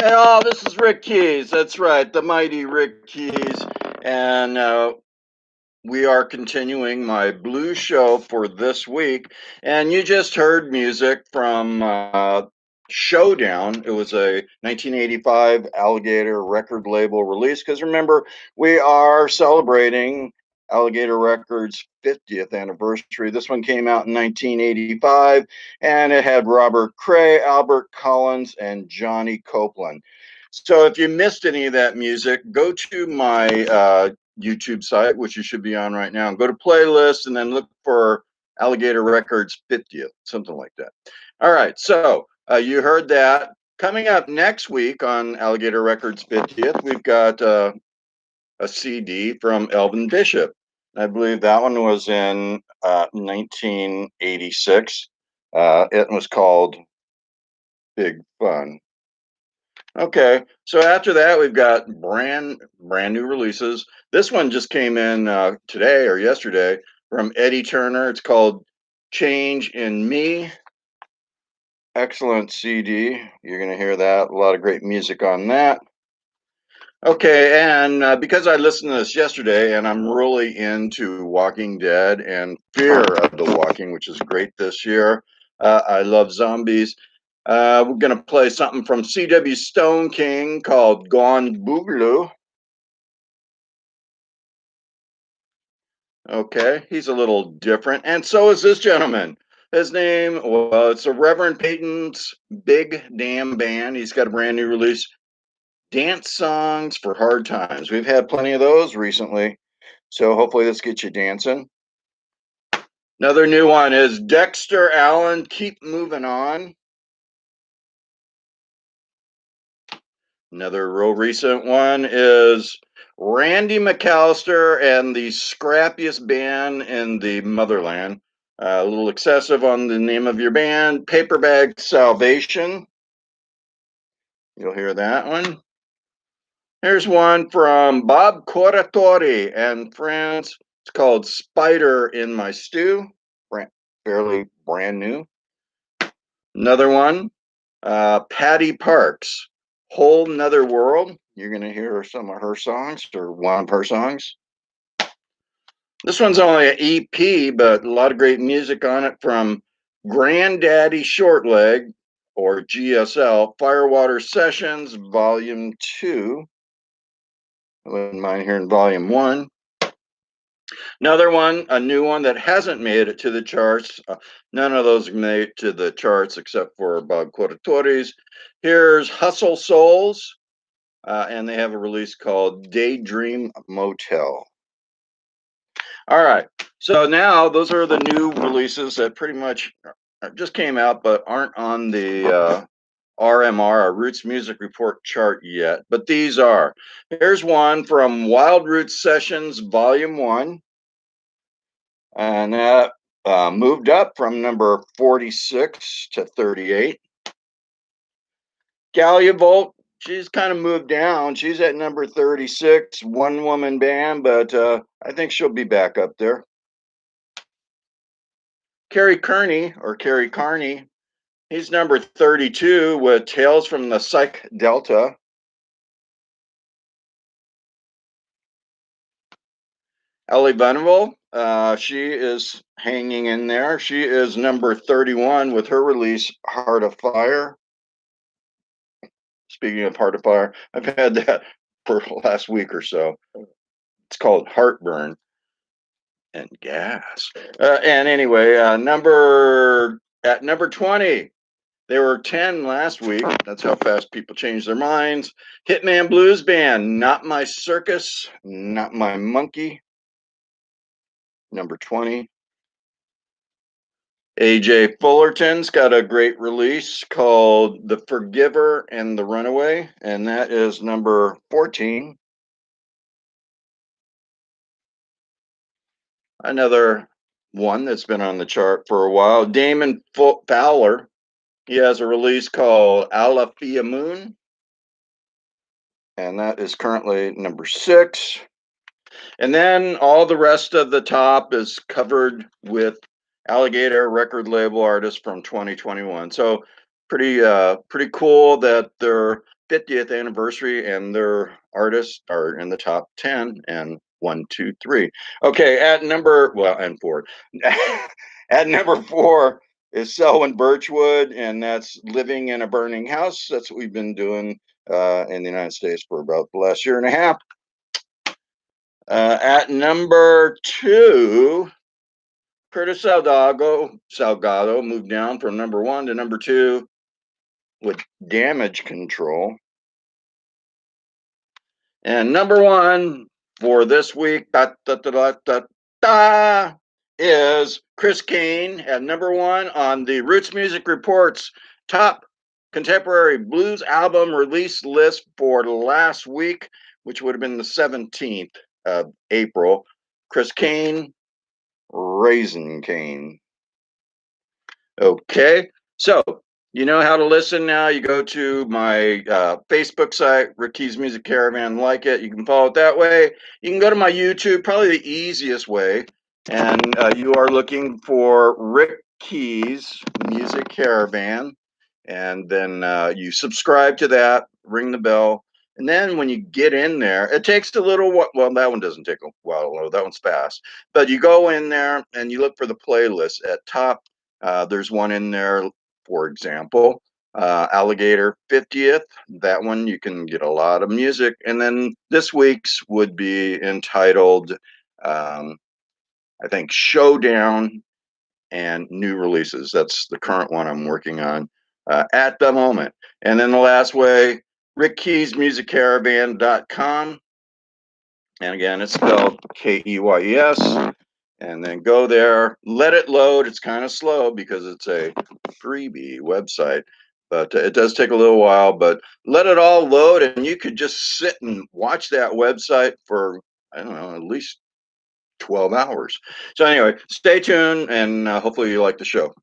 Oh, this is Rick Keys. That's right, the mighty Rick Keys. And we are continuing my blues show for this week. And you just heard music from Showdown. It was a 1985 Alligator record label release. Because remember, we are celebrating Alligator Records' 50th anniversary. This one came out in 1985, and it had Robert Cray, Albert Collins, and Johnny Copeland. So if you missed any of that music, go to my YouTube site, which you should be on right now, and go to playlist and then look for Alligator Records 50th, something like that. All right, so you heard that. Coming up next week on Alligator Records 50th, we've got a CD from Elvin Bishop. I believe that one was in 1986. It was called Big Fun. Okay, so after that, we've got brand new releases. This one just came in today or yesterday from Eddie Turner. It's called Change in Me. Excellent CD. You're going to hear that. A lot of great music on that. Okay, and because I listened to this yesterday and I'm really into Walking Dead and Fear of the Walking, which is great this year. I love zombies. We're going to play something from C.W. Stone King called Gone Boogaloo. Okay, he's a little different. And so is this gentleman. His name, well, it's a Reverend Peyton's Big Damn Band. He's got a brand new release, Dance Songs for Hard Times. We've had plenty of those recently. So hopefully this gets you dancing. Another new one is Dexter Allen, Keep Moving On. Another real recent one is Randy McAllister and the scrappiest band in the motherland. A little excessive on the name of your band, Paperbag Salvation. You'll hear that one. Here's one from Bob Corratori and friends. It's called Spider in My Stew. Fairly brand new. Another one, Patty Parks, Whole Nother World. You're going to hear some of her songs or one of her songs. This one's only an EP, but a lot of great music on it from Granddaddy Shortleg, or GSL, Firewater Sessions, Volume 2. I wouldn't mind hearing Volume 1. Another one, a new one that hasn't made it to the charts. None of those made it to the charts except for Bob Corratori's. Here's Hustle Souls, and they have a release called Daydream Motel. All right, so now those are the new releases that pretty much just came out but aren't on the RMR, our Roots Music Report chart yet, but these are. Here's one from Wild Roots Sessions, Volume 1. And that moved up from number 46 to 38. Gallia Volt, she's kind of moved down. She's at number 36, one woman band, but I think she'll be back up there. Kerry Carney, he's number 32 with Tales from the Psych Delta. Ellie Venable, she is hanging in there. She is number 31 with her release, Heart of Fire. Speaking of Heart of Fire, I've had that for the last week or so. It's called Heartburn and Gas. And anyway, number 20. They were 10 last week. That's how fast people change their minds. Hitman Blues Band, Not My Circus, Not My Monkey. Number 20. AJ Fullerton's got a great release called The Forgiver and the Runaway, and that is number 14. Another one that's been on the chart for a while, Damon Fowler. He has a release called Alafia Moon, and that is currently number 6. And then all the rest of the top is covered with Alligator record label artists from 2021. So pretty cool that they're 50th anniversary, and their artists are in the top 10 and 1, 2, 3. Okay, and 4. At number 4 is Selwyn Birchwood, and that's Living in a Burning House. That's what we've been doing in the United States for about the last year and a half. At number 2, Curtis Salgado moved down from number 1 to number 2 with Damage Control. And number 1 for this week is Chris Kane at number 1 on the Roots Music Report's top contemporary blues album release list for the last week, which would have been the 17th of April. Chris Kane, Raisin Cane. Okay, so you know how to listen now. You go to my Facebook site, Rick Keys Music Caravan, like it. You can follow it that way. You can go to my YouTube, probably the easiest way. And you are looking for Rick Keys Music Caravan. And then you subscribe to that, ring the bell. And then when you get in there, it takes a little while. Well, that one doesn't take a while. That one's fast. But you go in there and you look for the playlist at top. There's one in there, for example, Alligator 50th. That one you can get a lot of music. And then this week's would be entitled, I think, Showdown and New Releases. That's the current one I'm working on at the moment. And then the last way, rickkeysmusiccaravan.com. And again, it's spelled Keys. And then go there, let it load. It's kind of slow because it's a freebie website, but it does take a little while. But let it all load, and you could just sit and watch that website for, I don't know, at least 12 hours. So anyway, stay tuned, and hopefully you like the show.